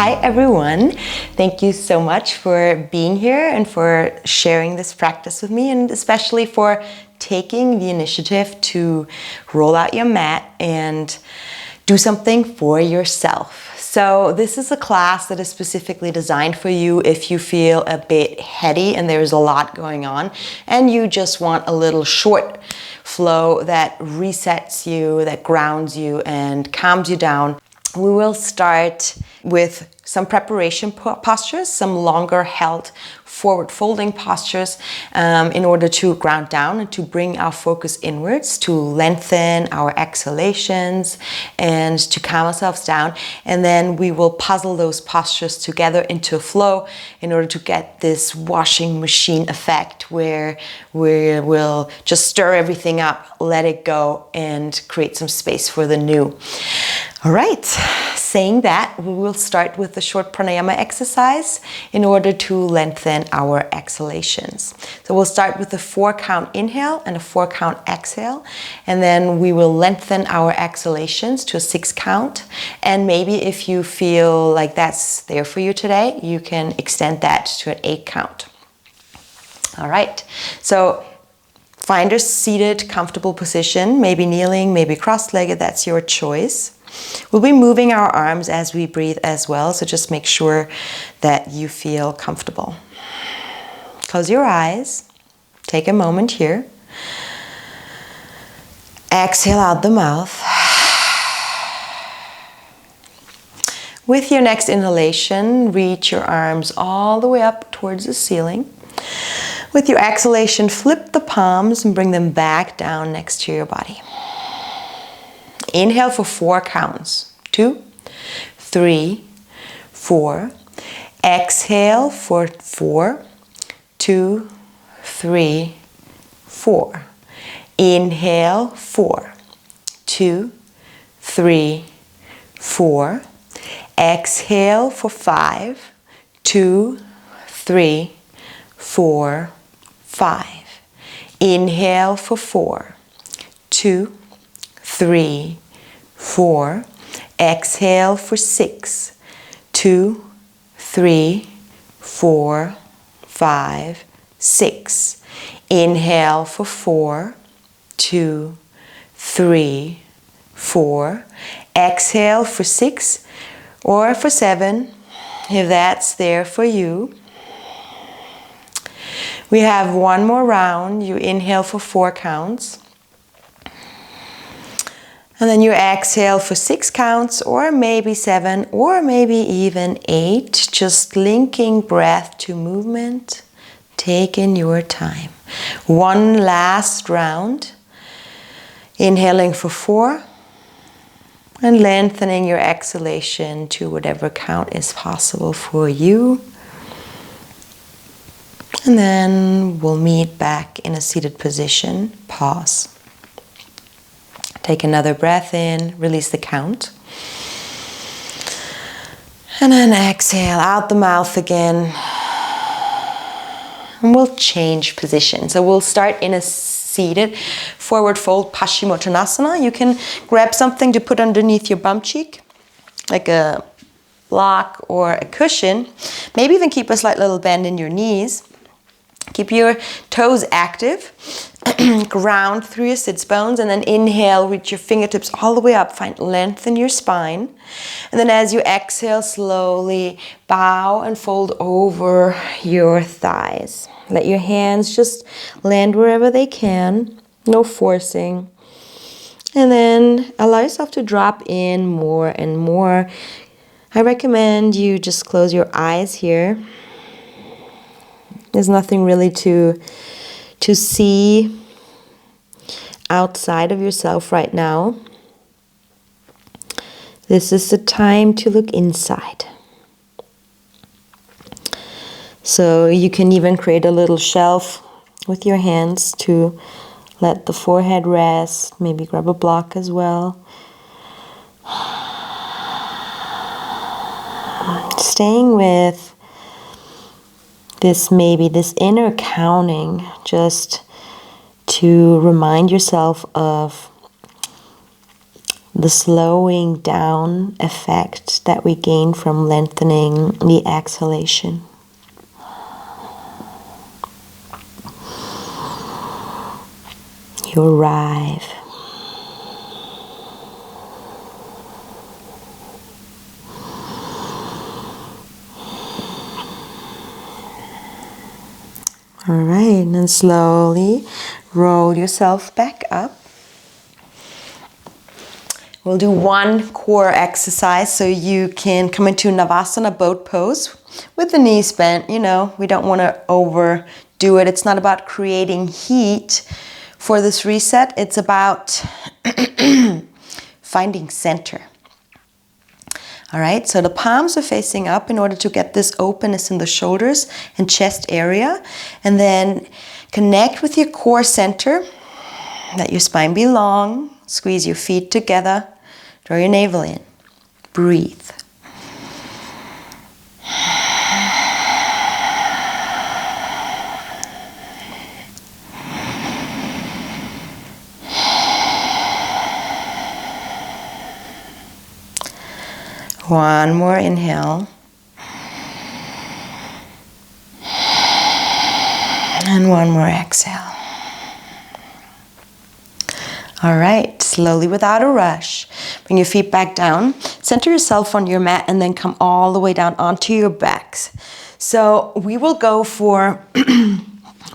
Hi everyone. Thank you so much for being here and for sharing this practice with me, and especially for taking the initiative to roll out your mat and do something for yourself. So this is a class that is specifically designed for you if you feel a bit heady and there's a lot going on and you just want a little short flow that resets you, that grounds you and calms you down. We will start with some preparation postures, some longer held forward folding postures in order to ground down and to bring our focus inwards, to lengthen our exhalations and to calm ourselves down. And then we will puzzle those postures together into a flow in order to get this washing machine effect where we will just stir everything up, let it go, and create some space for the new. All right, saying that, we will start with the short pranayama exercise in order to lengthen our exhalations. So we'll start with a 4-count inhale and a 4-count exhale, and then we will lengthen our exhalations to a 6-count. And maybe if you feel like that's there for you today, you can extend that to an 8-count. All right, so find a seated, comfortable position, maybe kneeling, maybe cross-legged, that's your choice. We'll be moving our arms as we breathe as well, so just make sure that you feel comfortable. Close your eyes. Take a moment here. Exhale out the mouth. With your next inhalation, reach your arms all the way up towards the ceiling. With your exhalation, flip the palms and bring them back down next to your body. Inhale for 4 counts. 2, 3, 4. Exhale for 4, 2, 3, 4. Inhale 4, 2, 3, 4. Exhale for 5, 2, 3, 4, 5. Inhale for 4, 2, 3, 4. Exhale for 6, 2, 3, 4, 5, 6. Inhale for 4, 2, 3, 4. Exhale for 6 or for 7, if that's there for you. We have one more round. You inhale for 4 counts. And then you exhale for 6 counts, or maybe 7, or maybe even 8. Just linking breath to movement. Taking your time. One last round. Inhaling for 4. And lengthening your exhalation to whatever count is possible for you. And then we'll meet back in a seated position. Pause. Take another breath in, release the count. And then exhale out the mouth again. And we'll change position. So we'll start in a seated forward fold Paschimottanasana. You can grab something to put underneath your bum cheek, like a block or a cushion. Maybe even keep a slight little bend in your knees. Keep your toes active. Ground through your sits bones, and then inhale, reach your fingertips all the way up. Find length in your spine. And then as you exhale, slowly bow and fold over your thighs. Let your hands just land wherever they can. No forcing. And then allow yourself to drop in more and more. I recommend you just close your eyes here. There's nothing really to see outside of yourself right now. This is the time to look inside. So you can even create a little shelf with your hands to let the forehead rest. Maybe grab a block as well. Staying with this inner counting, just to remind yourself of the slowing down effect that we gain from lengthening the exhalation. You arrive. All right, and then slowly roll yourself back up. We'll do one core exercise so you can come into Navasana boat pose with the knees bent. You know, we don't want to overdo it. It's not about creating heat for this reset. It's about finding center. All right, so the palms are facing up in order to get this openness in the shoulders and chest area. And then connect with your core center. Let your spine be long. Squeeze your feet together. Draw your navel in. Breathe. One more inhale. And one more exhale. All right, slowly without a rush. Bring your feet back down. Center yourself on your mat and then come all the way down onto your backs. So we will go for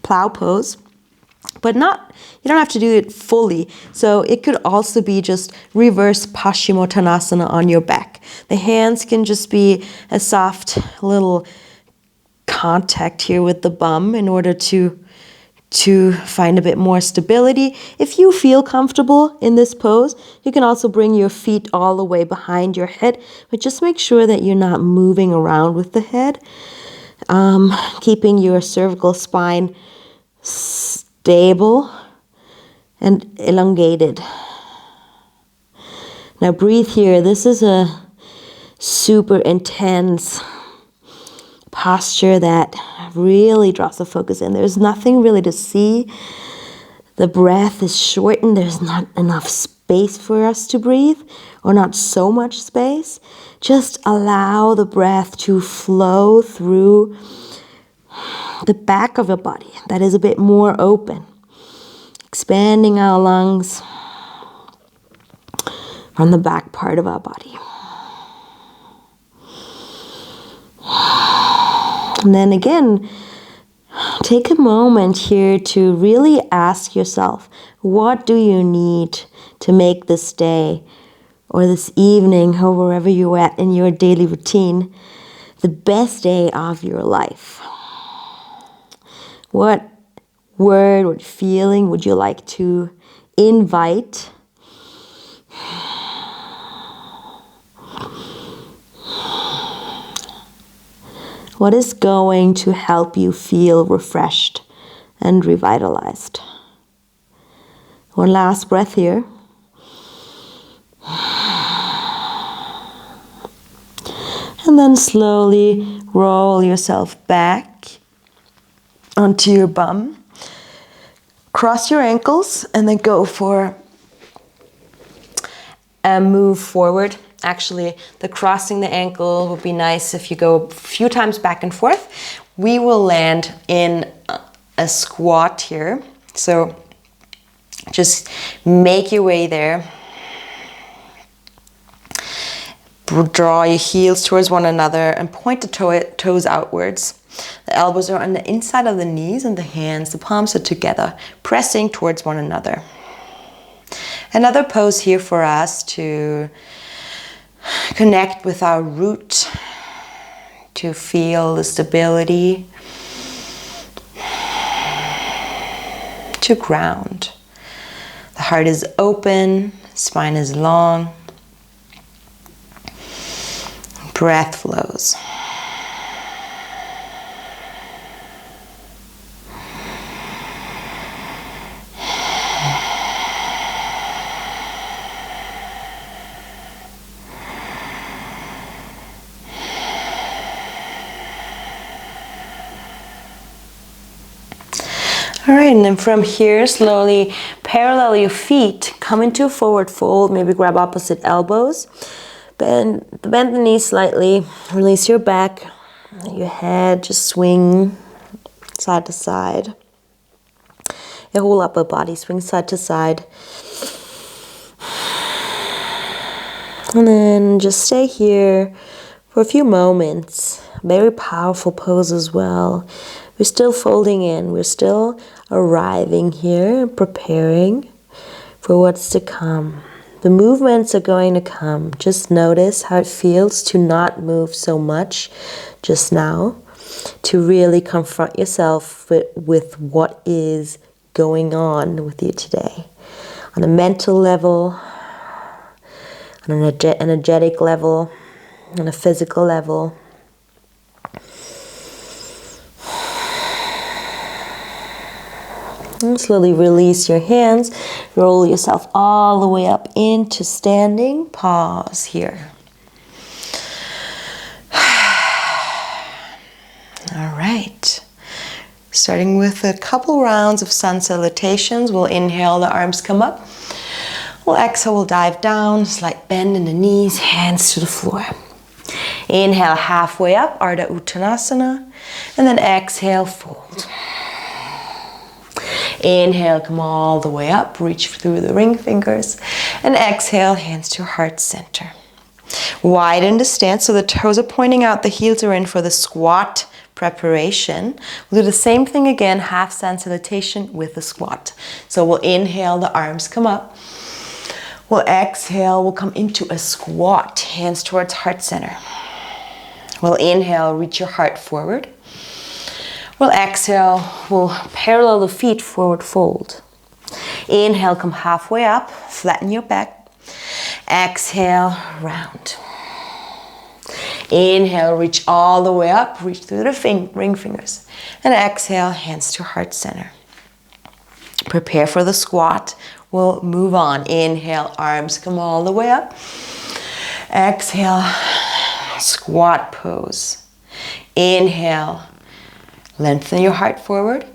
plow pose, but you don't have to do it fully. So it could also be just reverse Paschimottanasana on your back. The hands can just be a soft little contact here with the bum in order to find a bit more stability. If you feel comfortable in this pose, you can also bring your feet all the way behind your head, but just make sure that you're not moving around with the head. Keeping your cervical spine stable and elongated. Now breathe here. This is a super intense posture that really draws the focus in. There's nothing really to see. The breath is shortened. There's not enough space for us to breathe, or not so much space. Just allow the breath to flow through the back of your body that is a bit more open. Expanding our lungs from the back part of our body. And then again, take a moment here to really ask yourself, what do you need to make this day or this evening, or wherever you're at in your daily routine, the best day of your life? What word, what feeling would you like to invite? What is going to help you feel refreshed and revitalized? One last breath here. And then slowly roll yourself back onto your bum. Cross your ankles and then go for a move forward. Actually, the crossing the ankle would be nice if you go a few times back and forth. We will land in a squat here. So just make your way there. Draw your heels towards one another and point the toes outwards. The elbows are on the inside of the knees and the hands, the palms are together, pressing towards one another. Another pose here for us to connect with our root, to feel the stability, to ground. The heart is open, spine is long, breath flows. All right, and then from here, slowly parallel your feet, come into a forward fold, maybe grab opposite elbows, bend the knees slightly, release your back, your head, just swing side to side. Your whole upper body swing side to side. And then just stay here for a few moments. Very powerful pose as well. We're still folding in. We're still arriving here, preparing for what's to come. The movements are going to come. Just notice how it feels to not move so much just now, to really confront yourself with what is going on with you today. On a mental level, on an energetic level, on a physical level. And slowly release your hands. Roll yourself all the way up into standing. Pause here. All right. Starting with a couple rounds of sun salutations. We'll inhale, the arms come up. We'll exhale, we'll dive down, slight bend in the knees, hands to the floor. Inhale, halfway up, Ardha Uttanasana, and then exhale, fold. Inhale, come all the way up, reach through the ring fingers, and exhale, hands to heart center. Widen the stance so the toes are pointing out, the heels are in for the squat preparation. We'll do the same thing again, half sun salutation with the squat. So we'll inhale, the arms come up. We'll exhale, we'll come into a squat, hands towards heart center. We'll inhale, reach your heart forward. We'll exhale, we'll parallel the feet, forward fold. Inhale, come halfway up, flatten your back. Exhale, round. Inhale, reach all the way up, reach through the ring fingers. And exhale, hands to heart center. Prepare for the squat. We'll move on. Inhale, arms come all the way up. Exhale, squat pose. Inhale, lengthen your heart forward.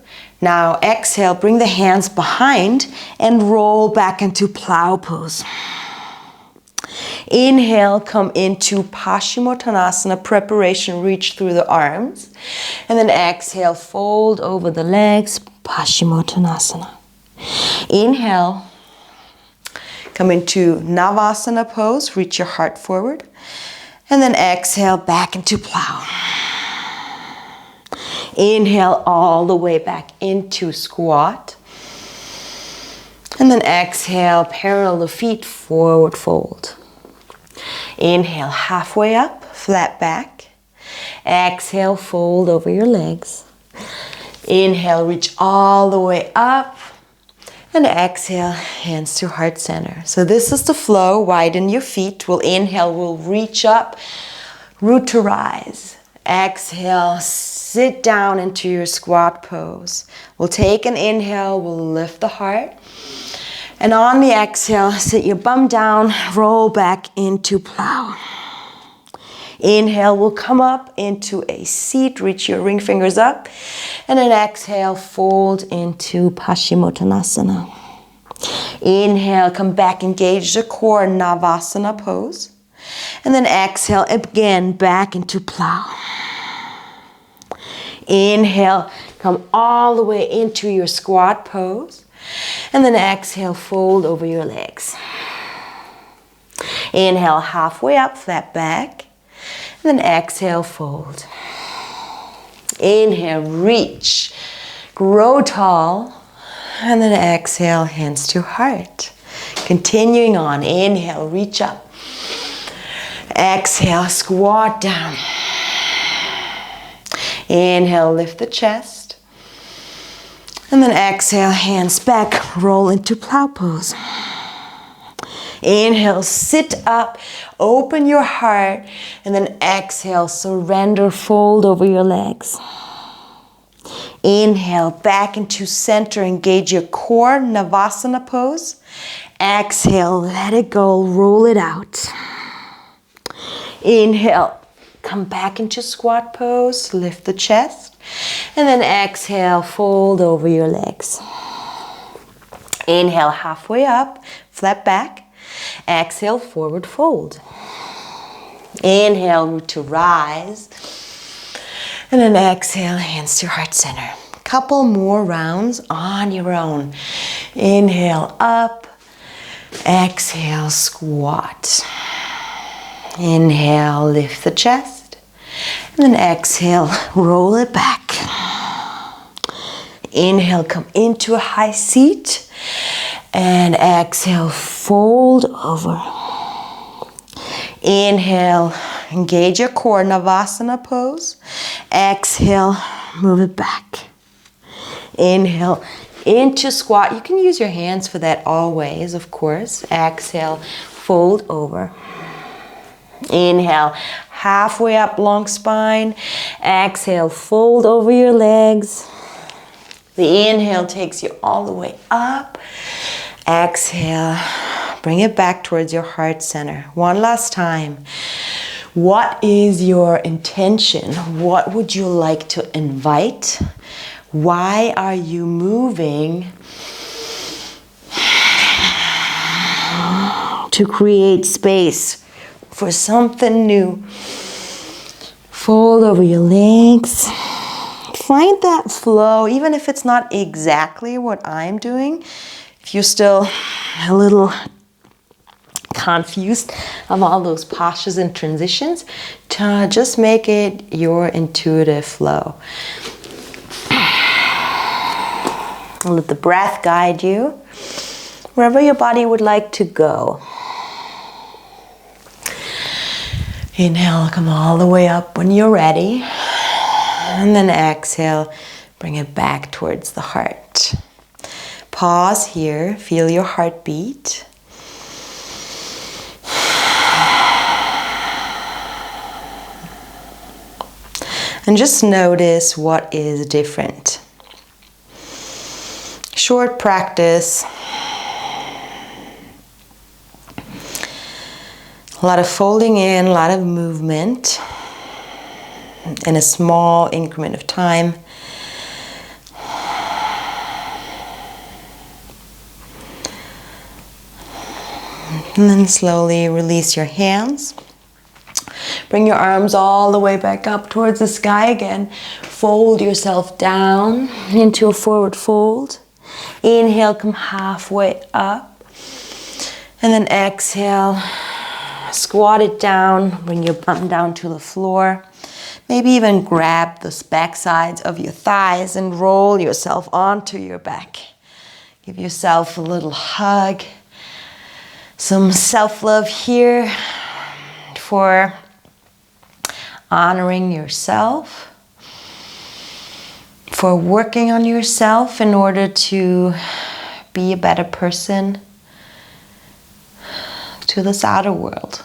Now exhale, bring the hands behind and roll back into plow pose. Inhale, come into Paschimottanasana preparation, reach through the arms. And then exhale, fold over the legs, Paschimottanasana. Inhale, come into Navasana pose, reach your heart forward. And then exhale, back into plow. Inhale all the way back into squat. And then exhale, parallel the feet, forward fold. Inhale, halfway up, flat back. Exhale, fold over your legs. Inhale, reach all the way up. And exhale, hands to heart center. So this is the flow. Widen your feet. We'll inhale, we'll reach up, root to rise. Exhale, sit down into your squat pose. We'll take an inhale, we'll lift the heart. And on the exhale, sit your bum down, roll back into plow. Inhale, we'll come up into a seat, reach your ring fingers up. And then exhale, fold into Paschimottanasana. Inhale, come back, engage the core, Navasana pose. And then exhale, again, back into plow. Inhale, come all the way into your squat pose. And then exhale, fold over your legs. Inhale, halfway up, flat back. And then exhale, fold. Inhale, reach, grow tall. And then exhale, hands to heart. Continuing on, inhale, reach up. Exhale, squat down. Inhale, lift the chest. And then exhale, hands back, roll into plow pose. Inhale, sit up, open your heart, and then exhale, surrender, fold over your legs. Inhale, back into center, engage your core, Navasana pose. Exhale, let it go, roll it out. Inhale, come back into squat pose, lift the chest. And then exhale, fold over your legs. Inhale, halfway up, flat back. Exhale, forward fold. Inhale, root to rise. And then exhale, hands to heart center. Couple more rounds on your own. Inhale, up. Exhale, squat. Inhale, lift the chest. And then exhale, roll it back. Inhale, come into a high seat. And exhale, fold over. Inhale, engage your core, Navasana pose. Exhale, move it back. Inhale, into squat. You can use your hands for that always, of course. Exhale, fold over. Inhale, halfway up, long spine. Exhale, fold over your legs. The inhale takes you all the way up. Exhale, bring it back towards your heart center. One last time. What is your intention? What would you like to invite? Why are you moving to create space for something new? Fold over your legs. Find that flow, even if it's not exactly what I'm doing. If you're still a little confused of all those postures and transitions, to just make it your intuitive flow. Let the breath guide you wherever your body would like to go. Inhale, come all the way up when you're ready. And then exhale, bring it back towards the heart. Pause here, feel your heartbeat. And just notice what is different. Short practice. A lot of folding in, a lot of movement in a small increment of time. And then slowly release your hands. Bring your arms all the way back up towards the sky again. Fold yourself down into a forward fold. Inhale, come halfway up. And then exhale, squat it down, bring your bum down to the floor. Maybe even grab the back sides of your thighs and roll yourself onto your back. Give yourself a little hug. Some self-love here for honoring yourself, for working on yourself in order to be a better person to this outer world.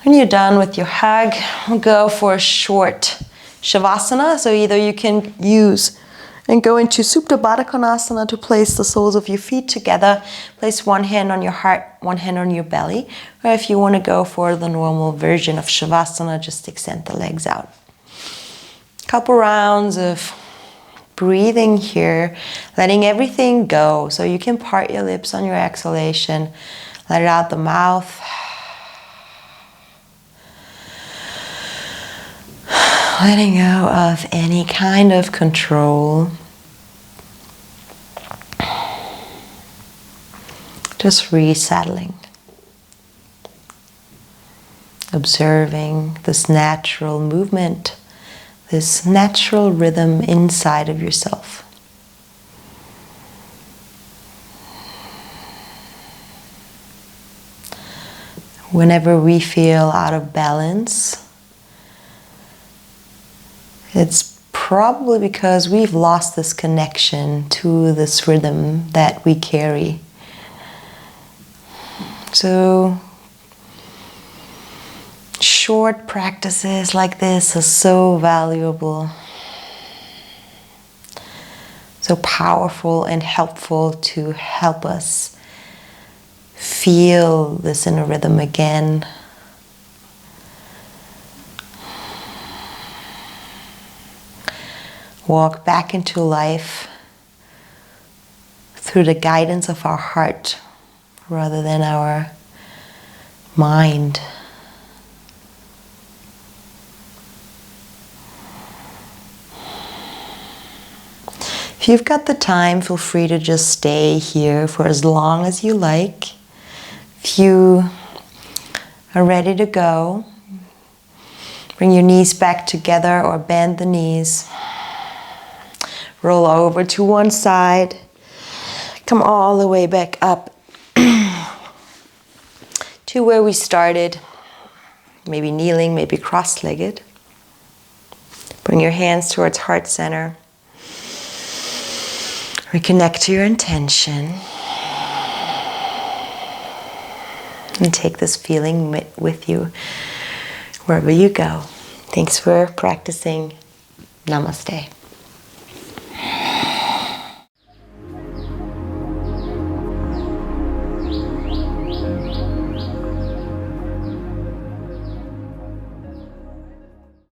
When you're done with your hug, we'll go for a short Shavasana. So either you can use and go into Supta Baddha Konasana to place the soles of your feet together. Place one hand on your heart, one hand on your belly. Or if you want to go for the normal version of Shavasana, just extend the legs out. Couple rounds of breathing here, letting everything go. So you can part your lips on your exhalation. Let it out the mouth. Letting go of any kind of control. Just resettling. Observing this natural movement, this natural rhythm inside of yourself. Whenever we feel out of balance, it's probably because we've lost this connection to this rhythm that we carry. So, short practices like this are so valuable, so powerful and helpful to help us feel this inner rhythm again. walk back into life through the guidance of our heart rather than our mind. If you've got the time, feel free to just stay here for as long as you like. If you are ready to go, bring your knees back together or bend the knees. Roll over to one side. Come all the way back up to where we started. Maybe kneeling, maybe cross-legged. Bring your hands towards heart center. Reconnect to your intention. And take this feeling with you wherever you go. Thanks for practicing. Namaste.